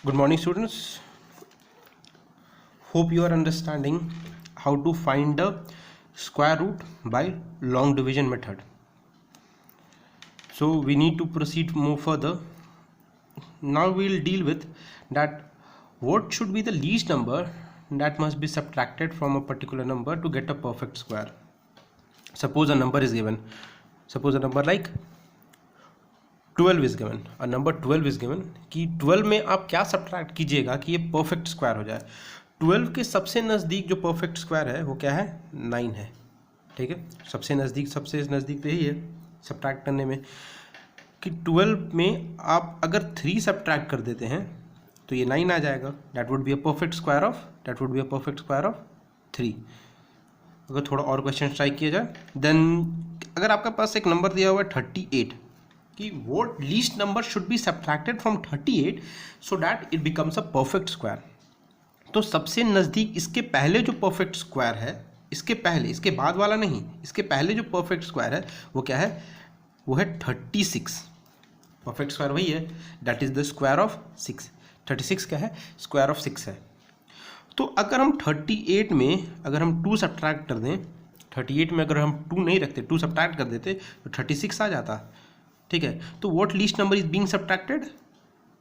Good morning, students. Hope you are understanding how to find the square root by long division method. So we need to proceed more further. Now we will deal with that what should be the least number that must be subtracted from a particular number to get a perfect square. Suppose a number is given. Suppose a number like 12 is given, number 12 is given कि 12 में आप क्या subtract कीजिएगा कि ये perfect square हो जाए। 12 के सबसे नज़दीक जो परफेक्ट स्क्वायर है वो क्या है, 9 है। ठीक है, सबसे नज़दीक तो यही है सब्ट्रैक्ट करने में कि 12 में आप अगर 3 सब्ट्रैक्ट कर देते हैं तो ये 9 आ जाएगा। That would be a perfect square of 3। अगर थोड़ा और क्वेश्चन ट्राई किया जाए, देन अगर आपके पास एक नंबर दिया हुआ है 38 कि what least number should be subtracted from 38 so that it becomes a perfect square। तो सबसे नज़दीक इसके पहले जो परफेक्ट स्क्वायर है, इसके पहले, इसके बाद वाला नहीं, इसके पहले जो परफेक्ट स्क्वायर है वो क्या है, वो है 36। परफेक्ट स्क्वायर वही है, that is the square of 6। 36 क्या है, स्क्वायर ऑफ 6 है। तो अगर हम 38 में अगर हम 2 सब्ट्रैक्ट कर दें, 38 में अगर हम 2 नहीं रखते, 2 सब्ट्रैक्ट कर देते तो 36 आ जाता। ठीक है, तो what least number is being subtracted,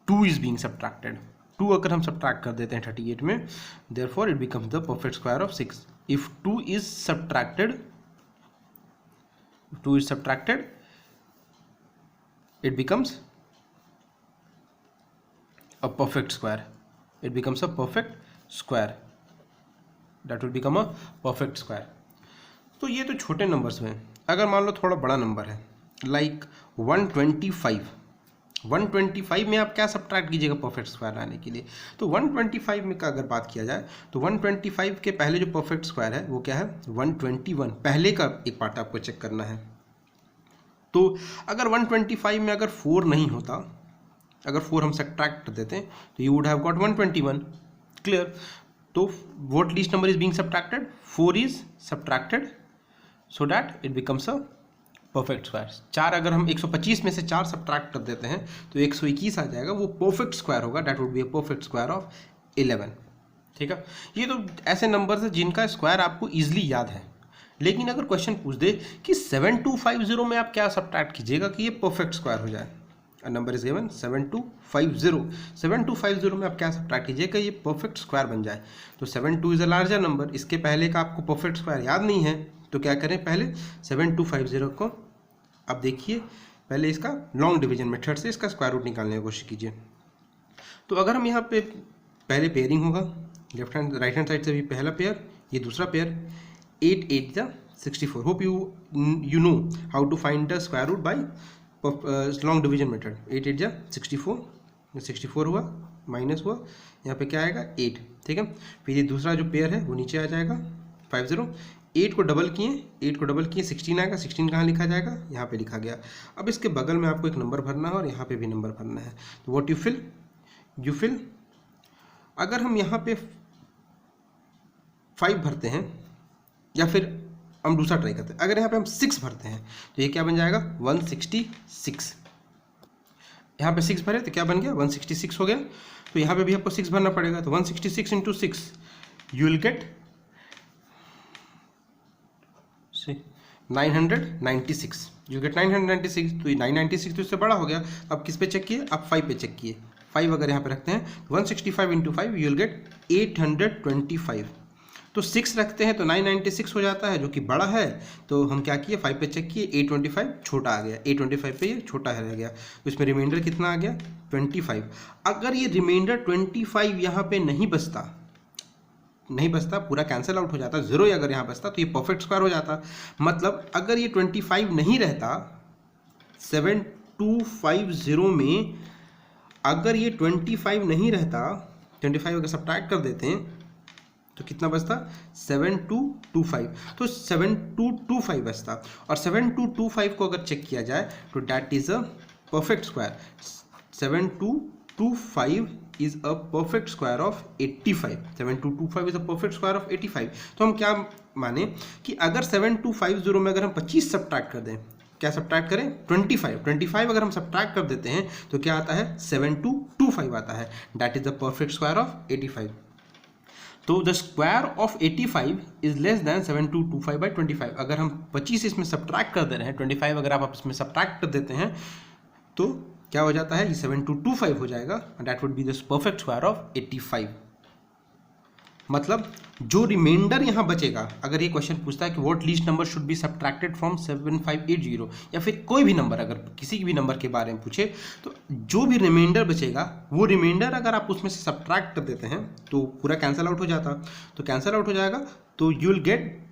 2 is being subtracted. 2 अगर हम सब्ट्रैक्ट कर देते हैं 38 में, therefore it becomes the perfect square of 6। If 2 is subtracted, it becomes a perfect square. It becomes a perfect square. That will become a perfect square. तो ये तो छोटे नंबर्स में। अगर मान लो थोड़ा बड़ा नंबर है लाइक 125 में आप क्या सब्ट्रैक्ट कीजिएगा परफेक्ट स्क्वायर लाने के लिए, तो 125 में का अगर बात किया जाए तो 125 के पहले जो परफेक्ट स्क्वायर है वो क्या है, 121। पहले का एक पार्ट आपको चेक करना है। तो अगर 125 में अगर 4 नहीं होता, अगर 4 हम सब्ट्रैक्ट कर देते हैं तो you would have got 121। Clear. तो what least number is being subtracted, 4 is subtracted so that it becomes a perfect square. 4 अगर हम 125 में से 4 सब्ट्रैक्ट कर देते हैं तो 121 आ जाएगा, वो परफेक्ट स्क्वायर होगा। That would be a perfect square of 11। ठीक है, ये तो ऐसे नंबर्स हैं जिनका स्क्वायर आपको इजीली याद है। लेकिन अगर क्वेश्चन पूछ दे कि 7250 में आप क्या सब्ट्रैक्ट कीजिएगा कि ये परफेक्ट स्क्वायर हो जाए, नंबर इज गिवन 7250 में आप क्या सब्ट्रैक्ट कीजिएगा ये परफेक्ट स्क्वायर बन जाए। तो 72 इज अ लार्जर नंबर, इसके पहले का आपको परफेक्ट स्क्वायर याद नहीं है तो क्या करें, पहले 7250 को अब देखिए, पहले इसका लॉन्ग डिवीजन मेथड से इसका स्क्वायर रूट निकालने की कोशिश कीजिए। तो अगर हम यहाँ पे पहले पेयरिंग होगा, left hand right hand side से भी पहला पेयर, ये दूसरा पेयर, 8 8 जा 64। Hope you know how to find the square root by long division method. 8 8 जा 64 हुआ, माइनस हुआ, यहाँ पे क्या आएगा 8। ठीक है, फिर ये दूसरा जो पेयर है वो नीचे आ जाएगा 50। 8 को डबल किए 16 आएगा। 16 कहाँ लिखा जाएगा, यहाँ पे लिखा गया। अब इसके बगल में आपको एक नंबर भरना है और यहाँ पे भी नंबर भरना है। तो व्हाट यू फिल, अगर हम यहाँ पे 5 भरते हैं या फिर हम दूसरा ट्राई करते हैं, अगर यहाँ पे हम 6 भरते हैं तो ये क्या बन जाएगा, 166। यहाँ पे 6 भरे तो क्या बन गया, 166 हो गया। तो यहाँ पे भी आपको 6 भरना पड़ेगा। तो 166 into 6 you will gate 996। You get 996। तो 996 तो इससे बड़ा हो गया। अब किस पे चेक किए, अब 5 पे चेक किए। 5 अगर यहाँ पे रखते हैं 165 इंटू 5 यू विल गेट 825। तो 6 रखते हैं तो 996 हो जाता है, जो कि बड़ा है। तो हम क्या किए, 5 पे चेक किए, 825 छोटा आ गया। 825 पे ये छोटा रह गया, तो इसमें रिमाइंडर कितना आ गया, 25। अगर ये रिमाइंडर 25 यहाँ पे नहीं बचता, पूरा कैंसिल आउट हो जाता, 0 ही अगर यहाँ बचता तो ये परफेक्ट स्क्वायर हो जाता। मतलब अगर ये 25 नहीं रहता 7250 में, अगर ये 25 नहीं रहता, 25 अगर सब्ट्रैक्ट कर देते हैं तो कितना बचता, 7225। तो 7225 बचता, और 7225 को अगर चेक किया जाए तो that is a perfect square. 7225 is a perfect square of 85। 7225 is a perfect square of 85। तो हम क्या माने कि अगर 7250 में अगर हम 25 सब्ट्रैक्ट कर दें क्या सब्ट्रैक्ट करें 25 अगर हम सब्ट्रैक्ट कर देते हैं तो क्या आता है 7225 आता है, that is the perfect square of 85। तो the square of 85 is less than 7225 by 25। अगर हम 25 इसमें सब्ट्रैक्ट कर दे रहे हैं, 25 अगर आप इसमें सब्ट्रैक्ट कर देते हैं तो क्या हो जाता है, ये 7225 हो जाएगा, that would be the perfect square of 85। मतलब जो रिमाइंडर यहाँ बचेगा, अगर ये क्वेश्चन पूछता है कि what least number should be subtracted from 7580, या फिर कोई भी नंबर, अगर किसी भी नंबर के बारे में पूछे तो जो भी रिमाइंडर बचेगा वो रिमाइंडर अगर आप उसमें से सब्ट्रैक्ट कर देते हैं तो पूरा कैंसिल आउट हो जाता, तो कैंसिल आउट हो जाएगा, तो you will get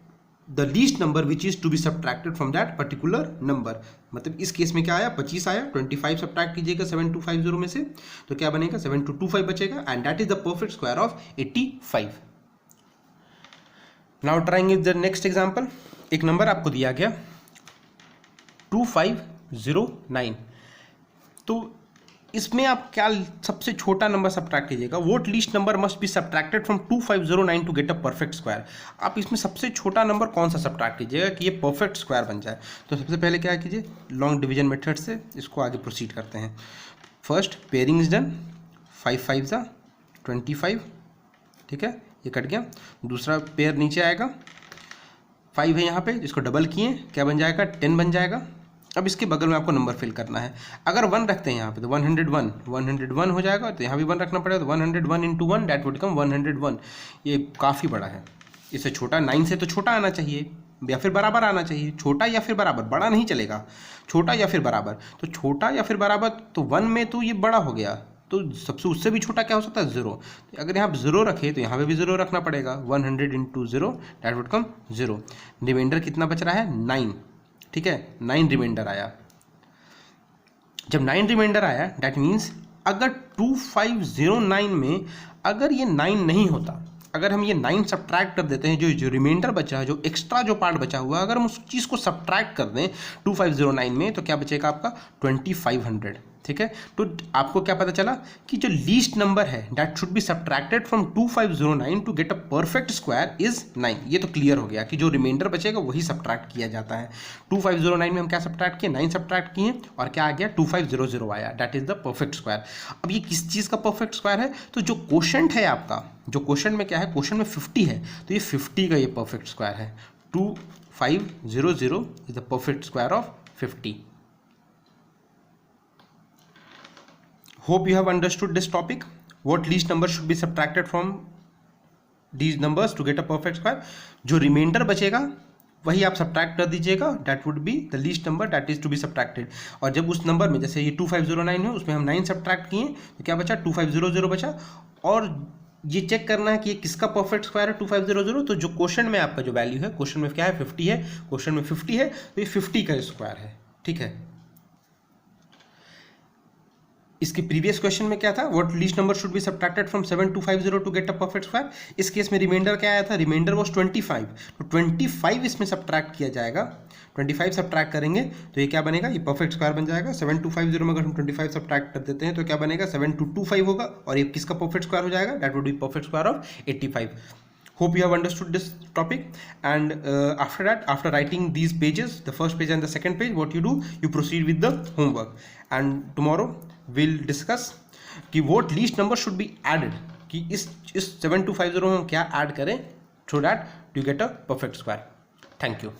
the least number which is to be subtracted from that particular number. मतलब इस केस में क्या आया, 25 आया, 25 सब्ट्रैक्ट कीजिएगा 7250 में से तो क्या बनेगा 7225 बचेगा, and that is the perfect square of 85। Now trying the next example. एक नंबर आपको दिया गया 2509, तो इसमें आप क्या सबसे छोटा नंबर सब्ट्रैक्ट कीजिएगा, what least number must be subtracted from 2509 to get a perfect square. आप इसमें सबसे छोटा नंबर कौन सा सब्ट्रैक्ट कीजिएगा कि ये परफेक्ट स्क्वायर बन जाए। तो सबसे पहले क्या कीजिए, लॉन्ग डिवीजन मेथड से इसको आगे प्रोसीड करते हैं। फर्स्ट पेयरिंग इज डन, 5 5 ज़ा 25, ठीक है, ये कट गया। दूसरा पेयर नीचे आएगा, 5 है यहाँ पे, जिसको डबल किए क्या बन जाएगा 10 बन जाएगा। अब इसके बगल में आपको नंबर फिल करना है, अगर 1 रखते हैं यहाँ पे तो 101 हो जाएगा, तो यहाँ भी 1 रखना पड़ेगा, तो 101 इंटू 1 डैट वुड बिकम 101। ये काफ़ी बड़ा है, इससे छोटा 9 से तो छोटा आना चाहिए या फिर बराबर आना चाहिए, छोटा या फिर बराबर, बड़ा नहीं चलेगा, छोटा या फिर बराबर। तो छोटा या फिर बराबर, तो 1 में तो ये बड़ा हो गया, तो सबसे उससे भी छोटा क्या हो सकता है 0। अगर यहाँ 0 रखे तो यहाँ पे भी 0 रखना पड़ेगा, 100 into 0 that would come 0। Remainder कितना बच रहा है 9, ठीक है, 9 रिमाइंडर आया। जब 9 रिमाइंडर आया डैट मीन्स अगर 2509 में अगर ये 9 नहीं होता, अगर हम ये 9 सब्ट्रैक्ट कर देते हैं, जो रिमाइंडर बचा है, जो एक्स्ट्रा जो पार्ट बचा हुआ है, अगर हम उस चीज़ को सब्ट्रैक्ट कर दें 2509 में तो क्या बचेगा आपका 2500, ठीक है। तो आपको क्या पता चला कि जो लीस्ट नंबर है that should be subtracted from 2509 to get a perfect square is 9। ये तो क्लियर हो गया कि जो रिमाइंडर बचेगा वही सब्ट्रैक्ट किया जाता है। 2509 में हम क्या सब्ट्रैक्ट किए, 9 सब्ट्रैक्ट किए और क्या आ गया 2500 आया, that is the perfect square. अब ये किस चीज़ का परफेक्ट स्क्वायर है, तो जो क्वोशंट है आपका, जो क्वोशंट में क्या है, क्वोशंट में 50 है, तो ये 50 का ये परफेक्ट स्क्वायर है। 2500 is the perfect square of 50। Hope you have understood this topic. What least number should be subtracted from these numbers to get a perfect square? जो रिमाइंडर बचेगा वही आप सब्ट्रैक्ट कर दीजिएगा, that would be the least number that is to be subtracted। और जब उस number में, जैसे ये 2509 है, उसमें हम 9 सब्ट्रैक्ट किए तो क्या बचा 2500 बचा। और ये चेक करना है कि ये किसका परफेक्ट स्क्वायर है 2500, तो जो क्वेश्चन में आपका जो वैल्यू है, क्वेश्चन में क्या है 50 है, क्वेश्चन में 50 है, तो ये 50 का स्क्वायर है, ठीक है। इसके प्रीवियस क्वेश्चन में क्या था, what least number should be subtracted from 7250 to get a perfect square. इस केस में रिमाइंडर क्या आया था, रिमाइंडर वाज 25, तो 25 इसमें सब्ट्रैक्ट किया जाएगा, 25 सब्ट्रैक्ट करेंगे तो ये क्या बनेगा, ये परफेक्ट स्क्वायर बन जाएगा। 7250 में अगर हम 25 सब्ट्रैक्ट कर देते हैं तो क्या बनेगा 7225 होगा, और ये किसका परफेक्ट स्क्वायर हो जाएगा, that would be perfect square of 85। Hope you have understood this topic, and after that, after writing these pages, the first page and the second page, what you do, you proceed with the homework, and tomorrow we'll discuss कि what least number should be added, कि इस 7250 में हम क्या add करें so that you get a perfect square. Thank you.